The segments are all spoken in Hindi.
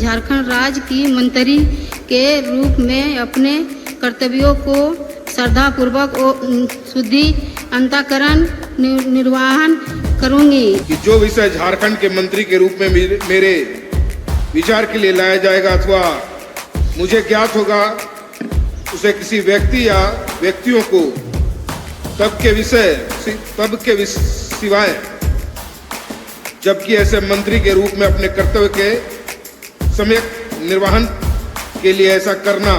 झारखंड राज्य की मंत्री के रूप में अपने कर्तव्यों को श्रद्धापूर्वक और शुद्धि अंतःकरण निर्वहन करूंगी कि जो विषय झारखंड के मंत्री के रूप में मेरे विचार के लिए लाया जाएगा अथवा मुझे ज्ञात होगा उसे किसी व्यक्ति या व्यक्तियों को तब के सिवाय जबकि ऐसे मंत्री के रूप में अपने कर्तव्य के सम्यक निर्वहन के लिए ऐसा करना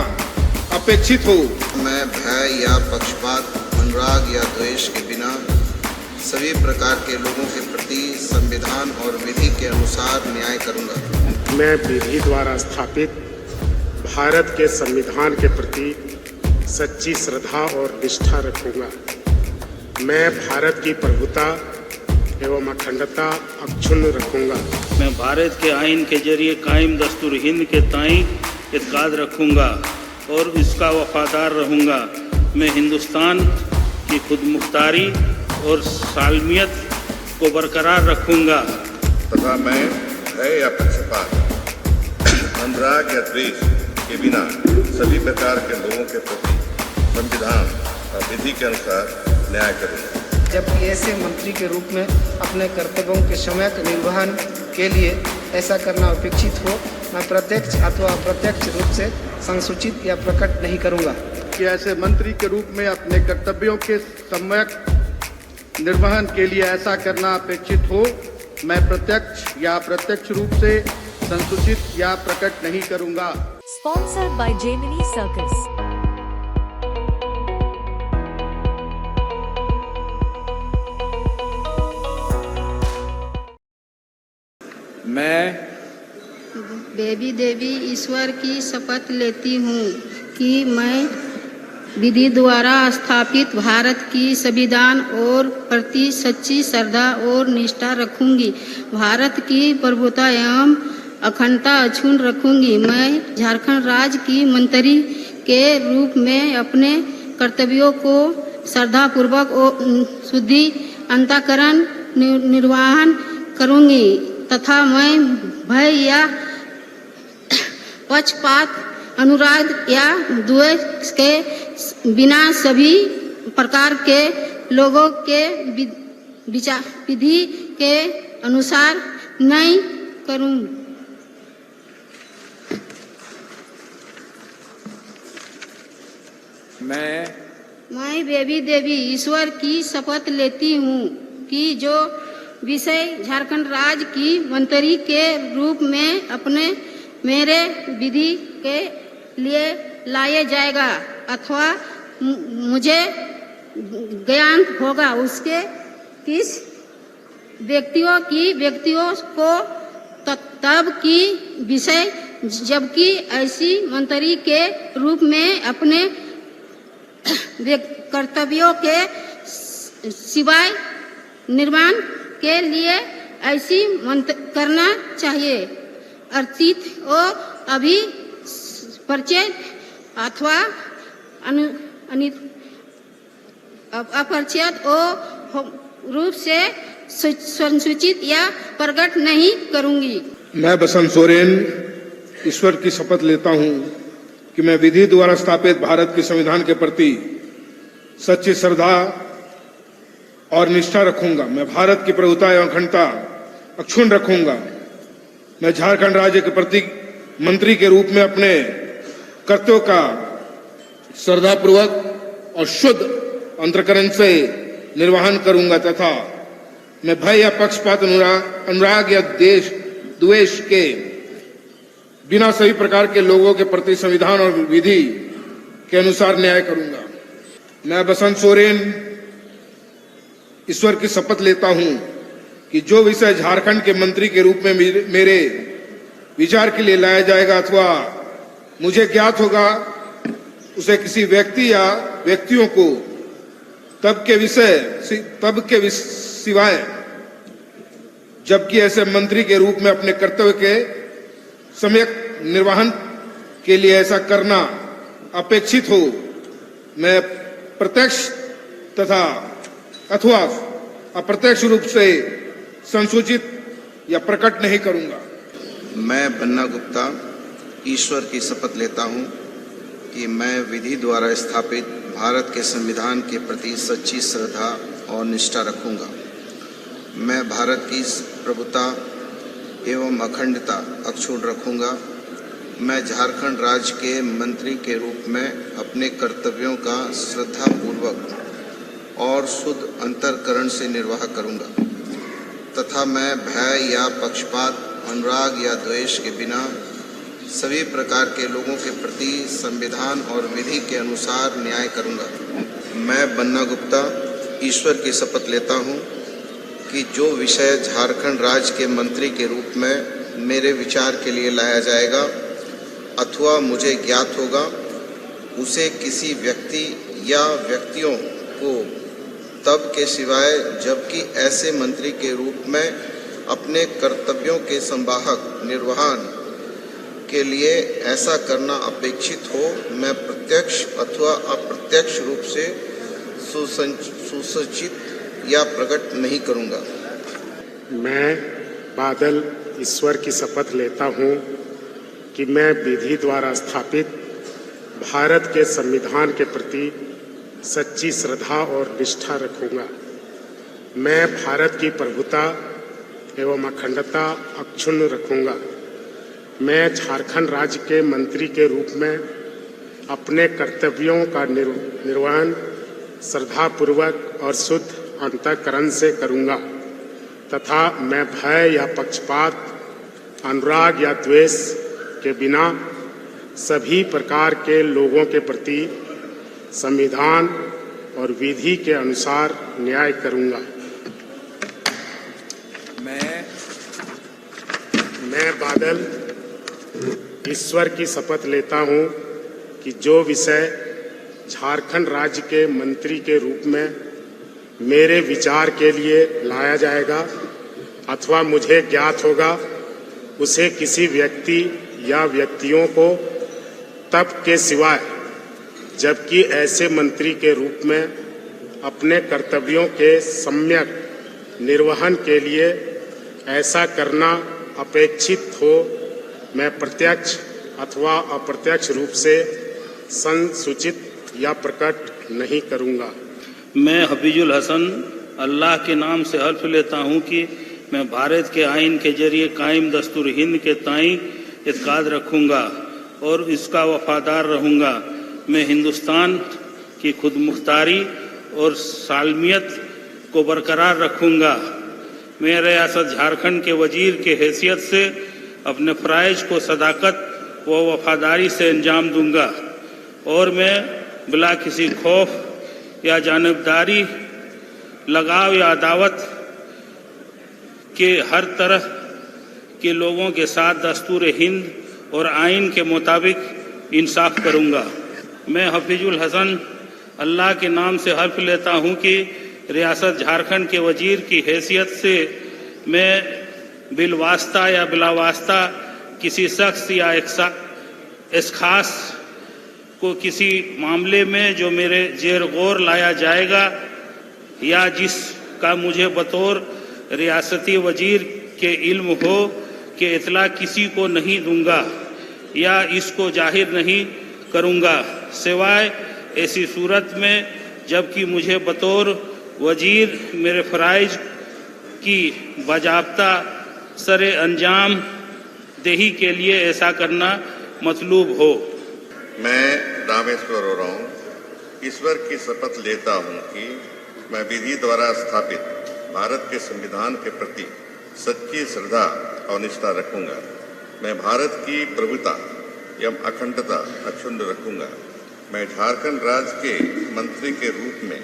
अपेक्षित हो। मैं भय या पक्षपात, अनुराग या द्वेष के बिना सभी प्रकार के लोगों के प्रति संविधान और विधि के अनुसार न्याय करूंगा। मैं विधि द्वारा स्थापित भारत के संविधान के प्रति सच्ची श्रद्धा और निष्ठा रखूंगा। मैं भारत की प्रभुता एवं अखंडता अक्षुण्ण रखूंगा। मैं भारत के आइन के जरिए कायम दस्तूर हिंद के ताईं इत्काद रखूंगा और इसका वफादार रहूंगा। मैं हिंदुस्तान की खुदमुख्तारी और सालमियत को बरकरार रखूंगा तथा मैं भय या पक्षपात, अनुराग या द्वेष के बिना सभी प्रकार के लोगों के प्रति संविधान और विधि के अनुसार न्याय करूंगा। जबकि ऐसे मंत्री के रूप में अपने कर्तव्यों के सम्यक निर्वहन के लिए ऐसा करना अपेक्षित हो, मैं प्रत्यक्ष अथवा अप्रत्यक्ष रूप से संसूचित या प्रकट नहीं करूंगा। कि ऐसे मंत्री के रूप में अपने कर्तव्यों के सम्यक निर्वहन के लिए ऐसा करना अपेक्षित हो, मैं प्रत्यक्ष या अप्रत्यक्ष रूप से संसूचित या प्रकट नहीं करूंगा। Sponsored by Gemini Circus. मैं बेबी देवी ईश्वर की शपथ लेती हूँ कि मैं विधि द्वारा स्थापित भारत की संविधान और प्रति सच्ची श्रद्धा और निष्ठा रखूंगी। भारत की प्रभुता एवं अखंडता अक्षुण्ण रखूंगी। मैं झारखंड राज्य की मंत्री के रूप में अपने कर्तव्यों को श्रद्धापूर्वक और शुद्धि अंतःकरण निर्वहन करूंगी तथा मैं भय या पक्षपात, अनुराग या द्वेष के बिना सभी प्रकार के लोगों के विधि के अनुसार न्याय करूंगी। मैं बेबी देवी ईश्वर की शपथ लेती हूँ कि जो विषय झारखंड राज्य की मंत्री के रूप में अपने मेरे विधि के लिए लाया जाएगा अथवा मुझे ज्ञान होगा उसके किस व्यक्तियों को तब की विषय जबकि ऐसी मंत्री के रूप में अपने कर्तव्यों के सिवाय निर्माण के लिए ऐसी करना चाहिए। अर्चित और अभी परिचय अथवा अपरिचित रूप से संसूचित या प्रकट नहीं करूंगी। मैं बसंत सोरेन ईश्वर की शपथ लेता हूं कि मैं विधि द्वारा स्थापित भारत के संविधान के प्रति सच्ची श्रद्धा और निष्ठा रखूंगा। मैं भारत की प्रभुता एवं अखंडता अक्षुण्ण रखूंगा। मैं झारखंड राज्य के प्रति मंत्री के रूप में अपने कर्तव्यों का श्रद्धापूर्वक और शुद्ध अंतःकरण से निर्वहन करूंगा तथा मैं भय या पक्षपात, अनुराग या द्वेष के बिना सभी प्रकार के लोगों के प्रति संविधान और विधि के अनुसार न्याय करूंगा। मैं बसंत सोरेन ईश्वर की शपथ लेता हूं कि जो विषय झारखंड के मंत्री के रूप में मेरे विचार के लिए लाया जाएगा अथवा मुझे ज्ञात होगा उसे किसी व्यक्ति या व्यक्तियों को तब के सिवाय जबकि ऐसे मंत्री के रूप में अपने कर्तव्य के सम्यक निर्वहन के लिए ऐसा करना अपेक्षित हो, मैं प्रत्यक्ष तथा अथवा अप्रत्यक्ष रूप से संसूचित या प्रकट नहीं करूंगा। मैं बन्ना गुप्ता ईश्वर की शपथ लेता हूँ कि मैं विधि द्वारा स्थापित भारत के संविधान के प्रति सच्ची श्रद्धा और निष्ठा रखूँगा। मैं भारत की प्रभुता एवं अखंडता अक्षुण्ण रखूँगा। मैं झारखंड राज्य के मंत्री के रूप में अपने कर्तव्यों का श्रद्धापूर्वक और शुद्ध अंतःकरण से निर्वाह करूँगा तथा मैं भय या पक्षपात, अनुराग या द्वेष के बिना सभी प्रकार के लोगों के प्रति संविधान और विधि के अनुसार न्याय करूँगा। मैं बन्ना गुप्ता ईश्वर की शपथ लेता हूँ कि जो विषय झारखंड राज्य के मंत्री के रूप में मेरे विचार के लिए लाया जाएगा अथवा मुझे ज्ञात होगा, उसे किसी व्यक्ति या व्यक्तियों को तब के सिवाय जबकि ऐसे मंत्री के रूप में अपने कर्तव्यों के संवाहक निर्वहन के लिए ऐसा करना अपेक्षित हो, मैं प्रत्यक्ष अथवा अप्रत्यक्ष रूप से सुसूचित या प्रकट नहीं करूँगा। मैं बादल ईश्वर की शपथ लेता हूँ कि मैं विधि द्वारा स्थापित भारत के संविधान के प्रति सच्ची श्रद्धा और निष्ठा रखूँगा। मैं भारत की प्रभुता एवं अखंडता अक्षुण्ण रखूँगा। मैं झारखंड राज्य के मंत्री के रूप में अपने कर्तव्यों का निर्वहन श्रद्धापूर्वक और शुद्ध अंतःकरण से करूँगा तथा मैं भय या पक्षपात, अनुराग या द्वेष के बिना सभी प्रकार के लोगों के प्रति संविधान और विधि के अनुसार न्याय करूँगा। मैं बादल ईश्वर की शपथ लेता हूँ कि जो विषय झारखंड राज्य के मंत्री के रूप में मेरे विचार के लिए लाया जाएगा अथवा मुझे ज्ञात होगा, उसे किसी व्यक्ति या व्यक्तियों को तब के सिवाय जबकि ऐसे मंत्री के रूप में अपने कर्तव्यों के सम्यक निर्वहन के लिए ऐसा करना अपेक्षित हो, मैं प्रत्यक्ष अथवा अप्रत्यक्ष रूप से संसूचित या प्रकट नहीं करूँगा। मैं हफीजुल हसन अल्लाह के नाम से हल्फ लेता हूँ कि मैं भारत के आइन के जरिए कायम दस्तूर हिंद के ताईं इत्काद रखूँगा और इसका वफादार रहूँगा। मैं हिंदुस्तान की खुदमुख्तारी और सालमियत को बरकरार रखूँगा। मैं रियासत झारखंड के वजीर के हैसियत से अपने फ़राइज को सदाकत व वफादारी से अंजाम दूंगा और मैं बिला किसी खौफ या जानिबदारी, लगाव या अदावत के हर तरह के लोगों के साथ दस्तूर हिंद और आइन के मुताबिक इंसाफ करूंगा। मैं हफीजुल हसन अल्लाह के नाम से हल्फ लेता हूं कि रियासत झारखंड के वजीर की हैसियत से मैं बिलवास्ता या बिलावास्ता किसी शख्स या इस खास को किसी मामले में जो मेरे जेर गौर लाया जाएगा या जिसका मुझे बतौर रियासती वजीर के इल्म हो कि इतला किसी को नहीं दूंगा या इसको जाहिर नहीं करूंगा, सिवाय ऐसी सूरत में जबकि मुझे बतौर वजीर मेरे फ़राइज की बाज़ाब्ता सरे अंजाम देही के लिए ऐसा करना मतलूब हो। मैं रामेश्वर ओरांव ईश्वर की शपथ लेता हूँ कि मैं विधि द्वारा स्थापित भारत के संविधान के प्रति सच्ची श्रद्धा और निष्ठा रखूंगा। मैं भारत की प्रभुता एवं अखंडता अक्षुण्ण रखूंगा। मैं झारखंड राज्य के मंत्री के रूप में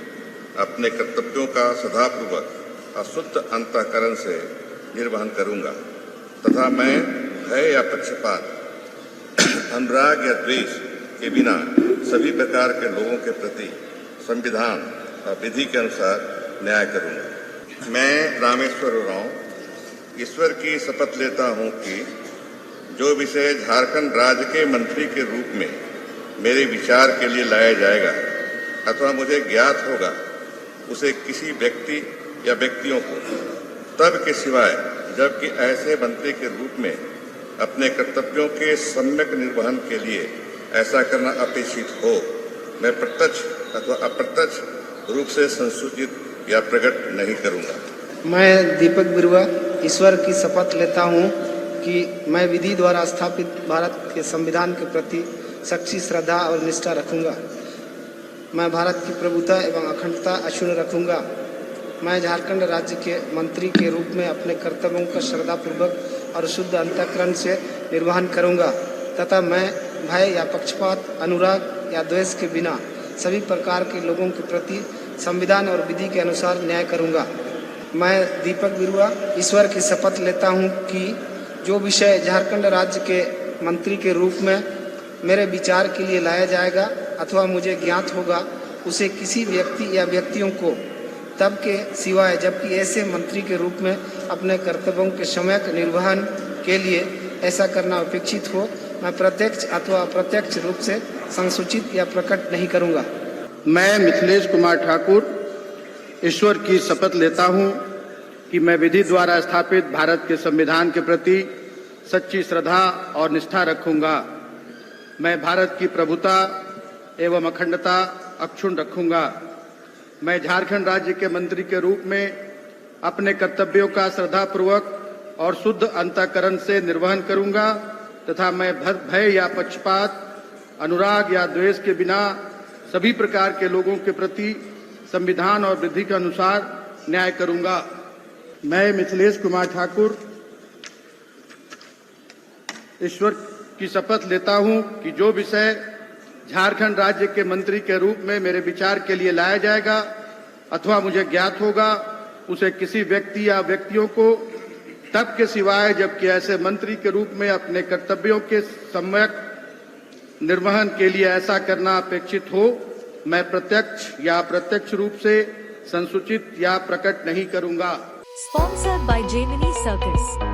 अपने कर्तव्यों का सदापूर्वक और शुद्ध अंतःकरण से निर्वहन करूंगा तथा मैं भय या पक्षपात, अनुराग या द्वेष के बिना सभी प्रकार के लोगों के प्रति संविधान और विधि के अनुसार न्याय करूंगा। मैं रामेश्वर ओरांव ईश्वर की शपथ लेता हूं कि जो विषय झारखंड राज्य के मंत्री के रूप में मेरे विचार के लिए लाया जाएगा अथवा मुझे ज्ञात होगा, उसे किसी व्यक्ति या व्यक्तियों को तब के सिवाय जबकि ऐसे मंत्री के रूप में अपने कर्तव्यों के सम्यक निर्वहन के लिए ऐसा करना अपेक्षित हो, मैं प्रत्यक्ष अथवा अप्रत्यक्ष रूप से संसूचित या प्रकट नहीं करूंगा। मैं दीपक बिरुआ ईश्वर की शपथ लेता हूँ कि मैं विधि द्वारा स्थापित भारत के संविधान के प्रति सच्ची श्रद्धा और निष्ठा रखूंगा। मैं भारत की प्रभुता एवं अखंडता अक्षुण्ण रखूंगा। मैं झारखंड राज्य के मंत्री के रूप में अपने कर्तव्यों का श्रद्धापूर्वक और शुद्ध अंतःकरण से निर्वहन करूंगा तथा मैं भय या पक्षपात, अनुराग या द्वेष के बिना सभी प्रकार के लोगों के प्रति संविधान और विधि के अनुसार न्याय करूंगा। मैं दीपक बिरुआ ईश्वर की शपथ लेता हूं कि जो विषय झारखंड राज्य के मंत्री के रूप में मेरे विचार के लिए लाया जाएगा अथवा मुझे ज्ञात होगा, उसे किसी व्यक्ति या व्यक्तियों को तब के सिवाय जबकि ऐसे मंत्री के रूप में अपने कर्तव्यों के सम्यक निर्वहन के लिए ऐसा करना अपेक्षित हो, मैं प्रत्यक्ष अथवा अप्रत्यक्ष रूप से संसूचित या प्रकट नहीं करूंगा। मैं मिथिलेश कुमार ठाकुर ईश्वर की शपथ लेता हूं कि मैं विधि द्वारा स्थापित भारत के संविधान के प्रति सच्ची श्रद्धा और निष्ठा रखूंगा। मैं भारत की प्रभुता एवं अखंडता अक्षुण्ण रखूंगा। मैं झारखंड राज्य के मंत्री के रूप में अपने कर्तव्यों का श्रद्धापूर्वक और शुद्ध अंतःकरण से निर्वहन करूंगा तथा मैं भय या पक्षपात, अनुराग या द्वेष के बिना सभी प्रकार के लोगों के प्रति संविधान और विधि के अनुसार न्याय करूंगा। मैं मिथिलेश कुमार ठाकुर ईश्वर की शपथ लेता हूं कि जो विषय झारखंड राज्य के मंत्री के रूप में मेरे विचार के लिए लाया जाएगा अथवा मुझे ज्ञात होगा, उसे किसी व्यक्ति या व्यक्तियों को तब के सिवाय जबकि ऐसे मंत्री के रूप में अपने कर्तव्यों के सम्यक निर्वहन के लिए ऐसा करना अपेक्षित हो, मैं प्रत्यक्ष या अप्रत्यक्ष रूप से संसूचित या प्रकट नहीं करूंगा। Sponsored by Gemini Circus.